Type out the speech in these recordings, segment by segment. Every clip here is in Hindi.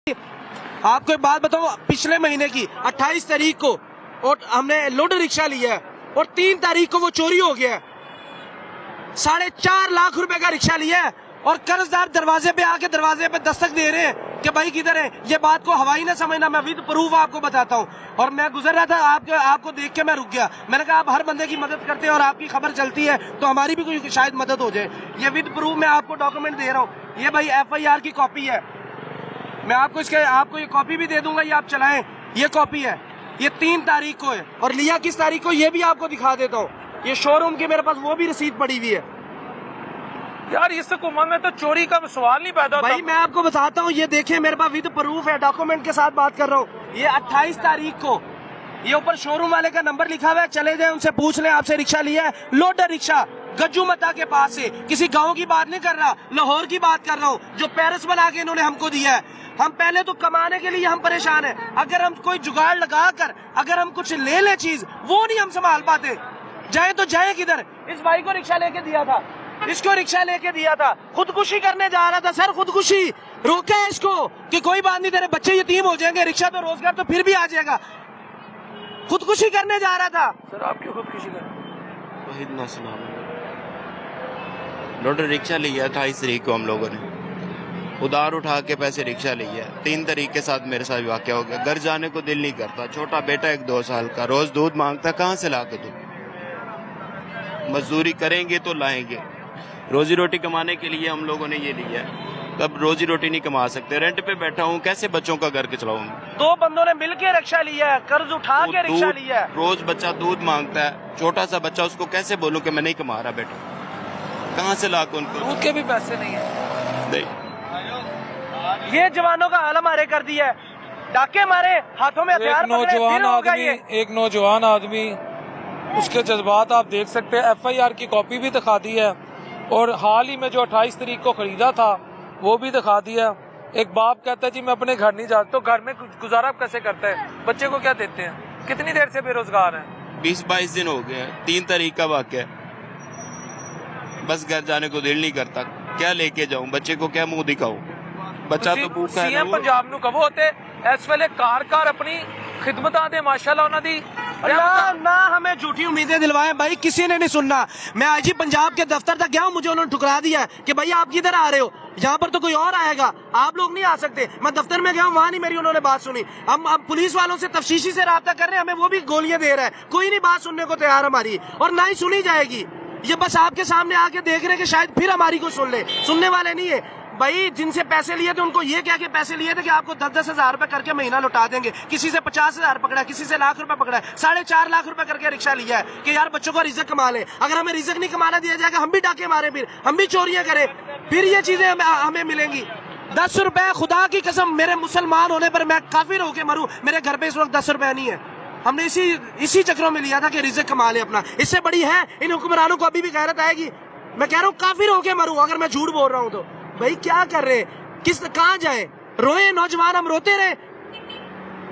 आपको एक बात बताऊं, पिछले महीने की 28 तारीख को और हमने लोड रिक्शा लिया है और 3 तारीख को वो चोरी हो गया है। 4.5 लाख रुपए का रिक्शा लिया है और कर्जदार दरवाजे पे आके दरवाजे पे दस्तक दे रहे हैं कि भाई किधर है। ये बात को हवाई ना समझना, मैं विद प्रूफ आपको बताता हूँ। और मैं गुजर रहा था, आपको देख के मैं रुक गया। मैंने कहा आप हर बंदे की मदद करते हैं और आपकी खबर चलती है तो हमारी भी कोई शायद मदद हो जाए। ये विद प्रूफ मैं आपको डॉक्यूमेंट दे रहा हूँ। ये भाई FIR की कॉपी है, मैं आपको ये कॉपी भी दे दूंगा, ये आप चलाएं। ये कॉपी है, ये 3 तारीख को है और लिया किस तारीख को ये भी आपको दिखा देता हूँ। ये शोरूम की मेरे पास वो भी रसीद पड़ी हुई है। यार इस हुकूमत में तो चोरी का सवाल नहीं पैदा होता। भाई मैं आपको बताता हूँ, ये देखिए मेरे पास विद प्रूफ है, डॉक्यूमेंट के साथ बात कर रहा हूँ। ये 28 तारीख को, ये ऊपर शोरूम वाले का नंबर लिखा हुआ है, चले जाए उनसे पूछ लें आपसे रिक्शा लिया है। लोडर रिक्शा गज्जू मता के पास से, किसी गांव की बात नहीं कर रहा, लाहौर की बात कर रहा हूँ, जो पेरिस बना के इन्होंने हमको दिया है। हम पहले तो कमाने के लिए हम परेशान हैं, अगर हम कोई जुगाड़ लगा कर अगर हम कुछ ले ले चीज, वो नहीं हम संभाल पाते। जाए तो जाए किधर। इस भाई को रिक्शा लेके दिया था, इसको रिक्शा लेके दिया था, खुदकुशी करने जा रहा था। सर खुदकुशी रोका है इसको कि कोई बात नहीं, तेरे बच्चे यतीम हो जाएंगे, रिक्शा तो रोजगार तो फिर भी आ जाएगा। खुदकुशी करने जा रहा था। सर आप क्यों खुदकुशी कर? लोडर रिक्शा लिया 28 तारीख को हम लोगों ने, उधार उठा के पैसे रिक्शा लिया। 3 तारीख के साथ मेरे साथ वाकया हो गया। घर जाने को दिल नहीं करता, छोटा बेटा 1-2 साल का रोज दूध मांगता, कहाँ से ला के दूं? मजदूरी करेंगे तो लाएंगे, रोजी रोटी कमाने के लिए हम लोगों ने ये लिया है। तब रोजी रोटी नहीं कमा सकते, रेंट पे बैठा हूँ, कैसे बच्चों का घर के चलाऊंगा? 2 बंदों ने मिलके रिक्शा लिया है, कर्ज उठा के रिक्शा लिया है। रोज बच्चा दूध मांगता है, छोटा सा बच्चा, उसको कैसे बोलूं कि मैं नहीं कमा रहा बेटा? कहाँ से ला के उनको? दूध के भी पैसे नहीं है। नहीं, ये जवानों का हाल हमारे कर दिया है, डाके मारे, हाथों में हथियार पकड़े, फिर होगा ये। एक नौजवान आदमी, उसके जज्बात आप देख सकते हैं। FIR की कॉपी भी दिखा दी है और हाल ही में जो 28 तारीख को खरीदा था वो भी दिखा दिया। एक बाप कहता है जी मैं अपने घर नहीं जाता, तो घर में गुजारा कैसे करते हैं? बच्चे को क्या देते हैं? कितनी देर से बेरोजगार हैं? 20-22 दिन हो गए। 3 तारीख का वाकया, बस घर जाने को दिल नहीं करता। क्या लेके जाऊं बच्चे को, क्या मुंह दिखाऊं? बच्चा तो भूखा है। सीएम पंजाब ਨੂੰ ਕਹੋ ਤੇ ਇਸ ਵੇਲੇ ਕਾਰ ਆਪਣੀ खिदमतां दे माशाअल्लाह उन्हां दी ना हमें झूठी उम्मीदें दिलवाएं। भाई किसी ने नहीं सुनना। मैं IG पंजाब के दफ्तर तक गया हूँ, मुझे उन्होंने ठुकरा दिया कि भाई आप किधर आ रहे हो, यहाँ पर तो कोई और आएगा, आप लोग नहीं आ सकते। मैं दफ्तर में गया हूँ, वहाँ नहीं मेरी उन्होंने बात सुनी। हम अब पुलिस वालों से तफ्तीशी से राब्ता कर रहे हैं, हमें वो भी गोलियां दे रहा है, कोई नहीं बात सुनने को तैयार हमारी, और ना ही सुनी जाएगी। ये बस आपके सामने आके देख रहे हैं कि शायद फिर हमारी को सुन ले, सुनने वाले नहीं है। भाई जिनसे पैसे लिए थे उनको ये क्या के पैसे लिए थे कि आपको 10-10 हजार रुपए करके महीना लौटा देंगे। किसी से 50 हजार पकड़ा, किसी से लाख रुपए पकड़ा है, 4.5 लाख रुपए करके रिक्शा लिया है कि यार बच्चों का रिजक कमा ले। अगर हमें रिजक नहीं कमाना दिया जाएगा, हम भी डाके मारे, फिर हम भी चोरियां करें, फिर ये चीजें हमें मिलेंगी। 10 रुपए, खुदा की कसम मेरे मुसलमान होने पर मैं काफिर होके मरूं, मेरे घर पे इस वक्त 10 रुपए नहीं है। हमने इसी चक्रों में लिया था कि रिजक कमा ले अपना। इससे बड़ी है इन हुक्मरानों को अभी भी गैरत आएगी। मैं कह रहा हूँ काफिर होके मरूं अगर मैं झूठ बोल रहा हूँ तो। भाई क्या कर रहे, कहाँ जाए? रोए नौजवान, हम रोते रहे,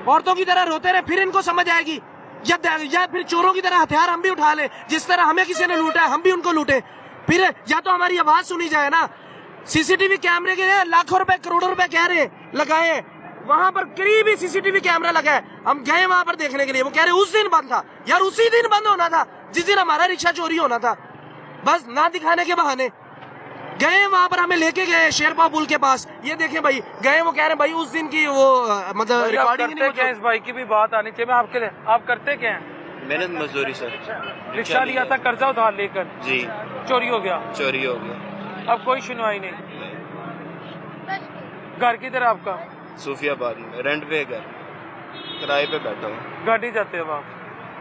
औरतों की तरह रोते रहे, फिर इनको समझ आएगी? या फिर चोरों की तरह हथियार हम भी उठा ले, जिस तरह हमें किसी ने लूटा है हम भी उनको लूटे? फिर या तो हमारी आवाज सुनी जाए ना। CCTV कैमरे के लाखों रुपए करोड़ों रुपए कह रहे लगाए, वहां पर करीब ही CCTV कैमरा लगा है। हम गए वहां पर देखने के लिए, वो कह रहे उस दिन बंद था। यार उसी दिन बंद होना था जिस दिन हमारा रिक्शा चोरी होना था। बस ना दिखाने के बहाने गए वहां पर, हमें लेके गए शेरपा पुल के पास। ये देखें भाई, गए, वो कह रहे हैं भाई उस दिन की वो मतलब रिकॉर्डिंग नहीं। क्या इस भाई की भी बात आनी चाहिए। मैं आपके लिए, आप करते क्या हैं? मेहनत मजदूरी सर। रिक्शा लिया था कर्जा उधार लेकर जी, चोरी हो गया। चोरी हो गया। अब कोई सुनवाई नहीं। घर किधर आपका? सूफियाबाद में रेंट पे घर, किराए पे बैठा हूँ। गाड़ी जाते हो आप?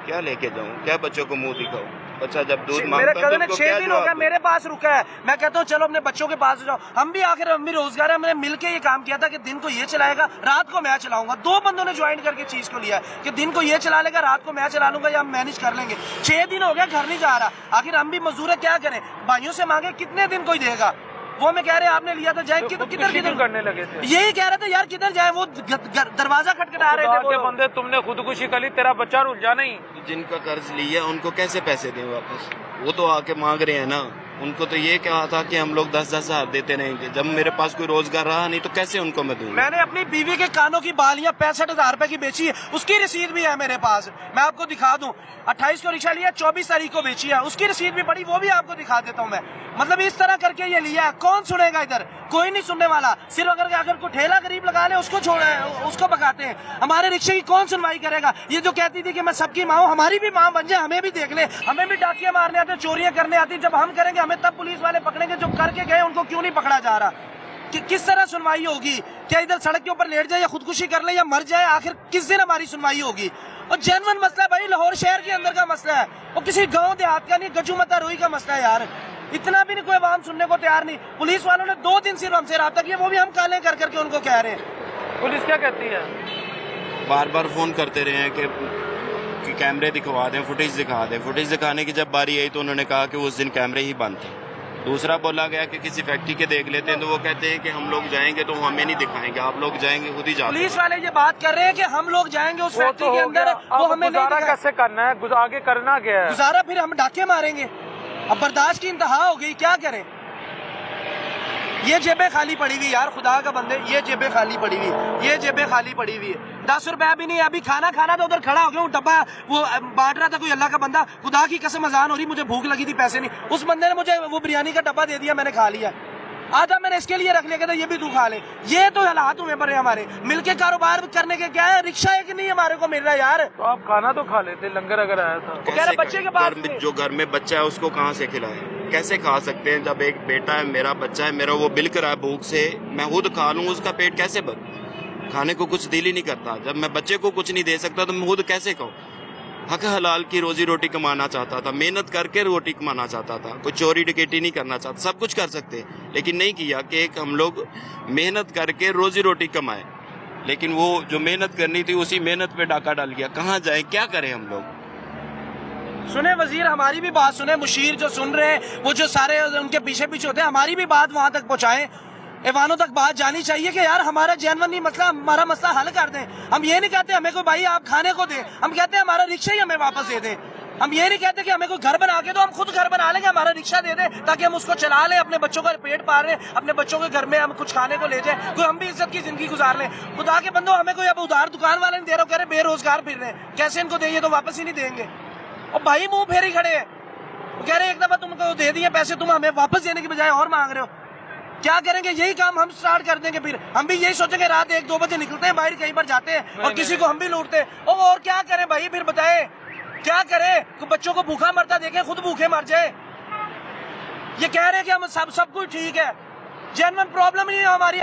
क्या लेके जाऊँ, क्या बच्चों को मुंह दिखाऊं? बच्चा जब दूध मेरे मांगता कजन है तो 6 दिन हो गया मेरे पास रुका है। मैं कहता हूँ चलो अपने बच्चों के पास जाओ, हम भी आखिर हम भी रोजगार है। हमने मिलके ये काम किया था कि दिन को ये चलाएगा, रात को मैं चलाऊंगा। 2 बंदों ने ज्वाइन करके चीज को लिया कि दिन को ये चला लेगा, रात को मैं चला लूंगा, या हम मैनेज कर लेंगे। 6 दिन हो गया घर नहीं जा रहा। आखिर हम भी मजदूर है, क्या करें? भाइयों से मांगे, कितने दिन कोई देगा? वो मैं कह रहे आपने लिया था, जाए किधर करने लगे थे? यही कह रहे थे यार किधर जाए, वो दरवाजा खटखटा रहे थे। बंदे तुमने खुदकुशी कर ली, तेरा बच्चा रुल जा नहीं। जिनका कर्ज लिया उनको कैसे पैसे दें वापस? वो तो आके मांग रहे हैं ना, उनको तो ये कहा था कि हम लोग 10-10 हजार देते रहेंगे। जब मेरे पास कोई रोजगार रहा नहीं तो कैसे उनको मैं दूंगा? मैंने अपनी बीवी के कानों की बालियां 65,000 रुपए की बेची है, उसकी रसीद भी है मेरे पास, मैं आपको दिखा दूं। 28 को रिक्शा लिया, 24 तारीख को बेची है, उसकी रसीद भी पड़ी, वो भी आपको दिखा देता हूं मैं। मतलब इस तरह करके ये लिया है। कौन सुनेगा इधर? कोई नहीं सुनने वाला। सिर्फ अगर कोई ठेला गरीब लगा ले उसको उसको भगाते हैं। हमारे रिक्शे की कौन सुनवाई करेगा? ये जो कहती थी कि मैं सबकी माँ हूँ, हमारी भी माँ बन जाए, हमें भी देख ले। हमें भी डाकिया मारने आते, चोरियां करने आती। जब हम करेंगे हमें तब पुलिस वाले पकड़ेंगे। जो करके गए उनको क्यों नहीं पकड़ा जा रहा? कि किस तरह सुनवाई होगी? क्या इधर सड़क के ऊपर लेट जाए या खुदकुशी कर ले या मर जाए? आखिर किस दिन हमारी सुनवाई होगी? और जेन्युइन मसला है भाई, लाहौर शहर के अंदर का मसला है, और किसी गांव देहात का नहीं, गजू मता रोई का मसला है यार। इतना भी नहीं कोई आवाम सुनने को तैयार नहीं। पुलिस वालों ने 2 दिन सिर्फ हमसे रब्ता किया, वो भी हम काले कर करके उनको कह रहे हैं। पुलिस क्या कहती है? बार बार फोन करते रहे हैं कि कैमरे दिखवा दें, फुटेज दिखा दें। फुटेज दिखाने की जब बारी आई तो उन्होंने कहा कि उस दिन कैमरे ही बंद थे। दूसरा बोला गया कि किसी फैक्ट्री के देख लेते हैं, तो वो कहते हैं कि हम लोग जाएंगे तो हमें नहीं दिखाएंगे, आप लोग जाएंगे खुद ही जाते। पुलिस वाले ये बात कर रहे हैं कि हम लोग जाएंगे उस फैक्ट्री के अंदर, वो हमें नहीं दिखाएंगे। कैसे करना है? आगे करना क्या है? गुजारा फिर हम डाके मारेंगे। अब बर्दाश्त की इंतहा हो गई, क्या करें? ये जेबें खाली पड़ी हुई यार, खुदा का बंदे, ये जेबें खाली पड़ी हुई, ये जेबें खाली पड़ी हुई है। 10 रुपया भी नहीं। अभी खाना तो उधर खड़ा हो गया, वो डब्बा वो बांट रहा था कोई अल्लाह का बंदा। खुदा की कसम अजान हो रही, मुझे भूख लगी थी, पैसे नहीं। उस बंदे ने मुझे वो बिरयानी का डब्बा दे दिया, मैंने खा लिया। आधा मैंने इसके लिए रख लिया, कहता ये भी तू खा ले। ये तो हालात हुए पड़े हमारे। मिलके कारोबार करने के क्या है? रिक्शा एक नहीं हमारे को मिल रहा है यार। तो आप खाना तो खा लेते, लंगर अगर आया था। कह रहे बच्चे के पास जो घर में बच्चा है उसको कहाँ से खिलाए? कैसे खा सकते हैं? जब एक बेटा है, मेरा बच्चा है, मेरा वो बिल्क रहा है भूख से, मैं खुद खा लूँ, उसका पेट कैसे भर? खाने को कुछ दिल ही नहीं करता। जब मैं बच्चे को कुछ नहीं दे सकता तो मैं खुद कैसे खाऊं? हक हलाल की रोजी रोटी कमाना चाहता था, मेहनत करके रोटी कमाना चाहता था, कोई चोरी डकैती नहीं करना चाहता। सब कुछ कर सकते लेकिन नहीं किया कि एक हम लोग मेहनत करके रोजी रोटी कमाए। लेकिन वो जो मेहनत करनी थी उसी मेहनत पे डाका डाल गया। कहाँ जाए, क्या करें हम लोग? सुने वजीर, हमारी भी बात सुने। मुशीर जो सुन रहे हैं, वो जो सारे उनके पीछे होते हैं, हमारी भी बात वहां तक पहुंचाएं। ऐवानों तक बात जानी चाहिए कि यार हमारा जेन्युइन मसला, हमारा मसला हल कर दें। हम ये नहीं कहते हमें कोई भाई आप खाने को दें, हम कहते हैं हमारा रिक्शा ही हमें वापस दे दें। हम ये नहीं कहते कि हमें कोई घर बना के दो, हम खुद घर बना लेंगे, हमारा रिक्शा दे दें ताकि हम उसको चला लें, अपने बच्चों का पेट पाल लें, अपने बच्चों के घर में हम कुछ खाने को ले जाए, कोई हम भी इज्जत की जिंदगी गुजार लें। खुदा के बंदो, हमें कोई अब उधार दुकान वाले नहीं दे रहे, कह रहे बेरोजगार फिर रहे हैं, कैसे इनको देंगे? तो वापस ही नहीं देंगे। और भाई मुंह फेरी खड़े हैं, कह रहे एक दफा तुमको दे दिए पैसे, तुम हमें वापस देने की बजाय और मांग रहे हो। क्या करेंगे? यही काम हम स्टार्ट कर देंगे। फिर हम भी यही सोचेंगे, रात 1-2 बजे निकलते हैं बाहर, कहीं पर जाते हैं और किसी को हम भी लूटते हैं। और क्या करें भाई? फिर बताएं क्या करें? बच्चों को भूखा मरता देखें, खुद भूखे मर जाए। ये कह रहे हैं कि हम सब कुछ ठीक है, जेन्युइन प्रॉब्लम नहीं है हमारी।